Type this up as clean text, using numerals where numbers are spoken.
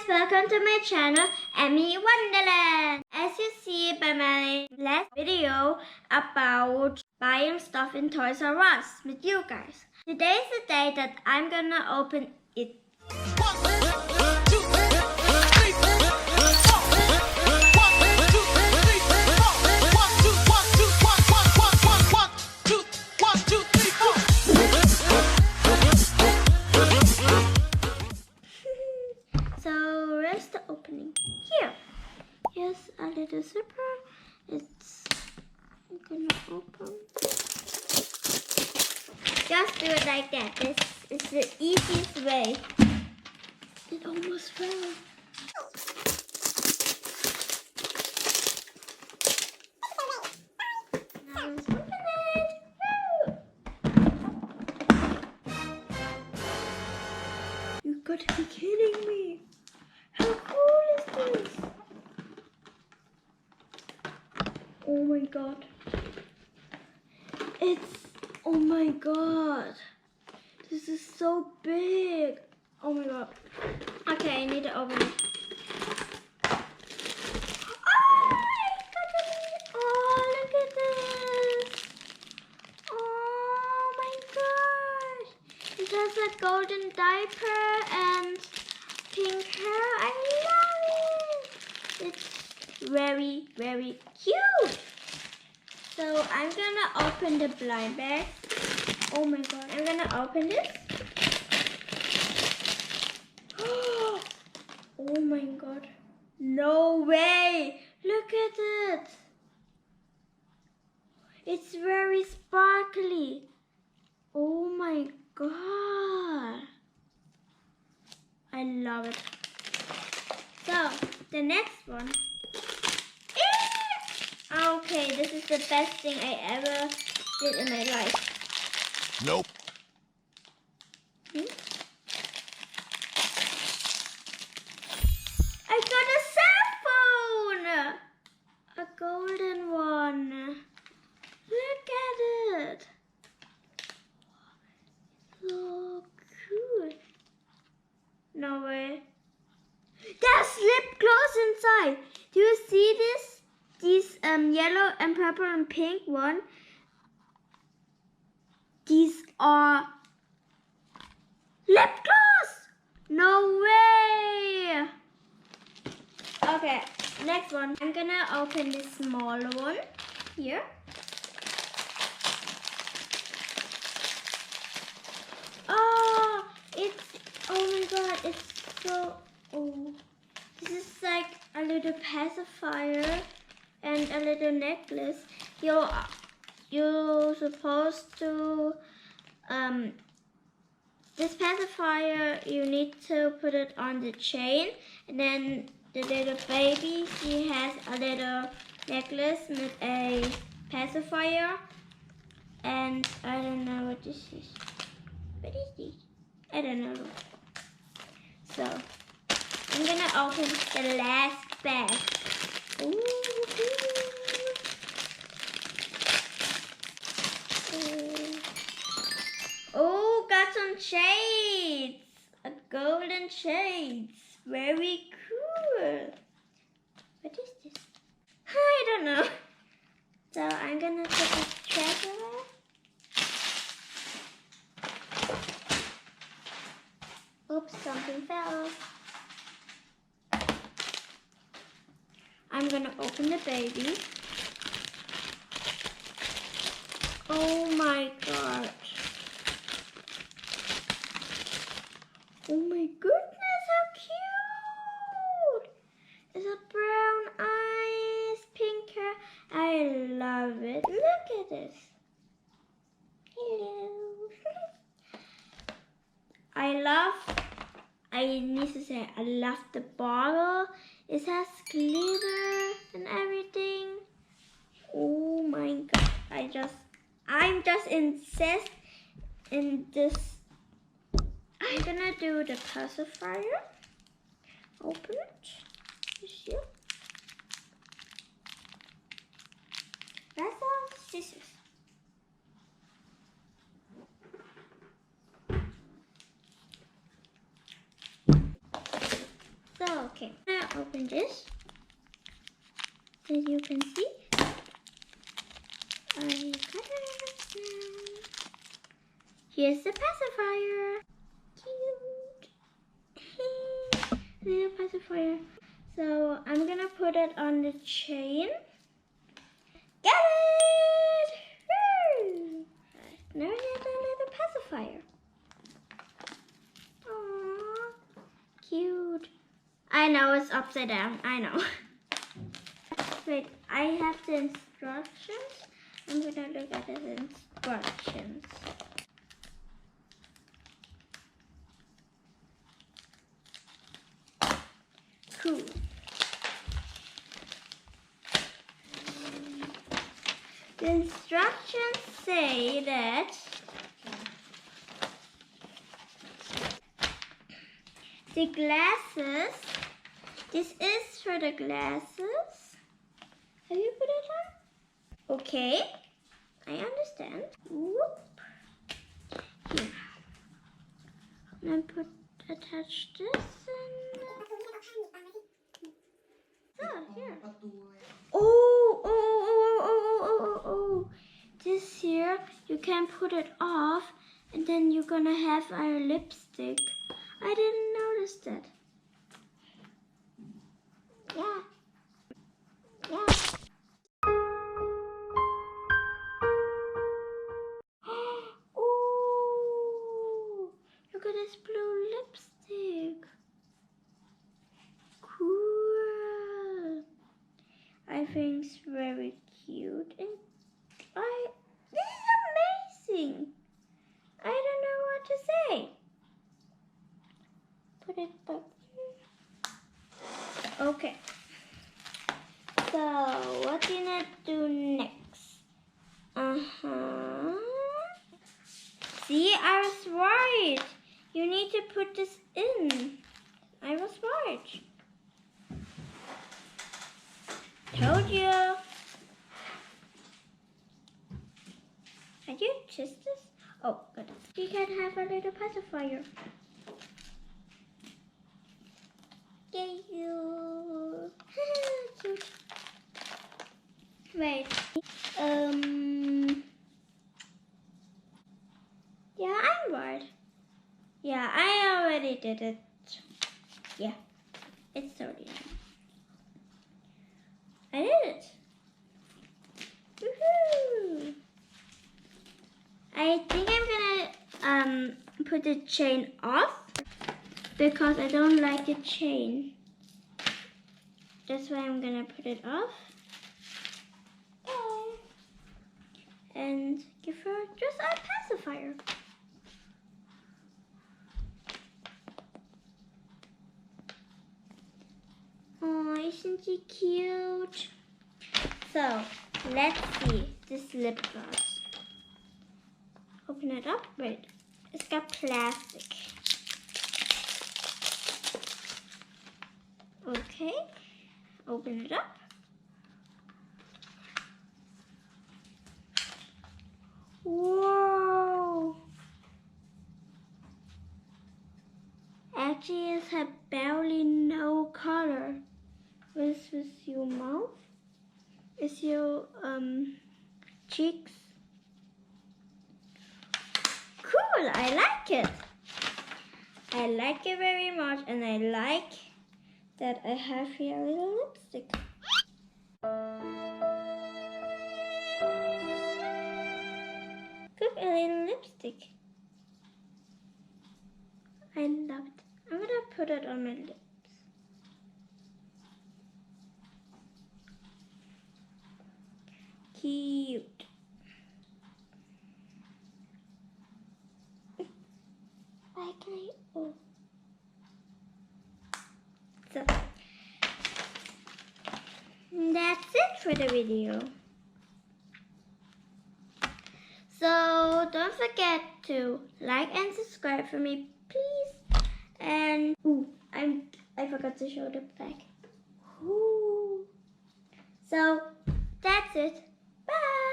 welcome to my channel Emmy Wunderland. As you see by my last video about buying stuff in Toys R Us with you guys. Today is the day that I'm gonna open it. So where's the opening? Here. Here's a little zipper. I'm gonna open. Just do it like that. This is the easiest way. It almost fell. Now let's open it. You gotta be kidding me. How cool is this? Oh my god. Oh my god. This is so big. Oh my god. Okay, I need to open it. Oh, look at this. Oh my gosh. It has a golden diaper and pink hair. I love it. It's very, very cute. So I'm gonna open the blind bag. Oh my god, I'm gonna open this. Oh my god. No way. Look at it. It's very sparkly. Oh my god. I love it. So, the next one. Okay, this is the best thing I ever did in my life. Nope. I got a cell phone! A golden one. Look at it. So cool. No way. There's lip gloss inside. Do you see this? These yellow and purple and pink one. These are lip gloss. No way. Okay, next one. I'm gonna open this smaller one here. Oh my god, it's so this is like a little pacifier and a little necklace. You're supposed to this pacifier, you need to put it on the chain, and then the little baby, she has a little necklace with a pacifier, and I don't know what this is. What is this? I don't know. So I'm gonna open the last bag. Ooh. Oh, got some shades. A golden shades. Very cool. What is this? I don't know. So I'm gonna put this treasure. Oops, something fell. I'm gonna open the baby. Oh my god. Oh my goodness, how cute! It's a brown eyes, pink hair. I love it. Look at this. Hello. I need to say, I love the bottle. It has glitter and everything. Oh my god. I'm just obsessed in this. I'm gonna do the pacifier. Open it. You see? That's all scissors. So Okay, I'm gonna open this. As you can see, I got it now. Here's the pacifier. Cute. Little pacifier. So I'm gonna put it on the chain. Get it! Woo! Now we have a little pacifier. Aww, cute. I know it's upside down. I know. Wait, I have the instructions. I'm gonna look at the instructions. Cool. The instructions say that the glasses, this is for the glasses. Have you put it on? Okay, I understand. Whoop. Here. And then attach this and... here. Oh. This here, you can put it off and then you're gonna have our lipstick. I didn't notice that. Yeah. Oh, look at this blue lipstick. Cool. I think it's very cute and this is amazing. I don't know what to say. Put it back here. Okay. So what do you need to do next? See, I was right. You need to put this in. I was right. Told you. Can you test this? Oh, good. You can have a little pacifier. Yay, you. Cute. Wait. Yeah, I'm right. Yeah, I already did it. Yeah, it's already done. I did it. Woohoo! I think I'm gonna put the chain off because I don't like the chain. That's why I'm gonna put it off. And give her just a pacifier. Oh, isn't she cute? So, let's see this lip gloss. Open it up. Wait, it's got plastic. Okay, open it up. Whoa! Actually, it has barely no color. This is your mouth. Is your cheeks. Cool, I like it. I like it very much, and I like that I have here a little lipstick. Look, a little lipstick. I love it. I'm gonna put it on my lips. Cute. Oh. So that's it for the video. So don't forget to like and subscribe for me, please. And I forgot to show the back. Ooh. So that's it. Bye.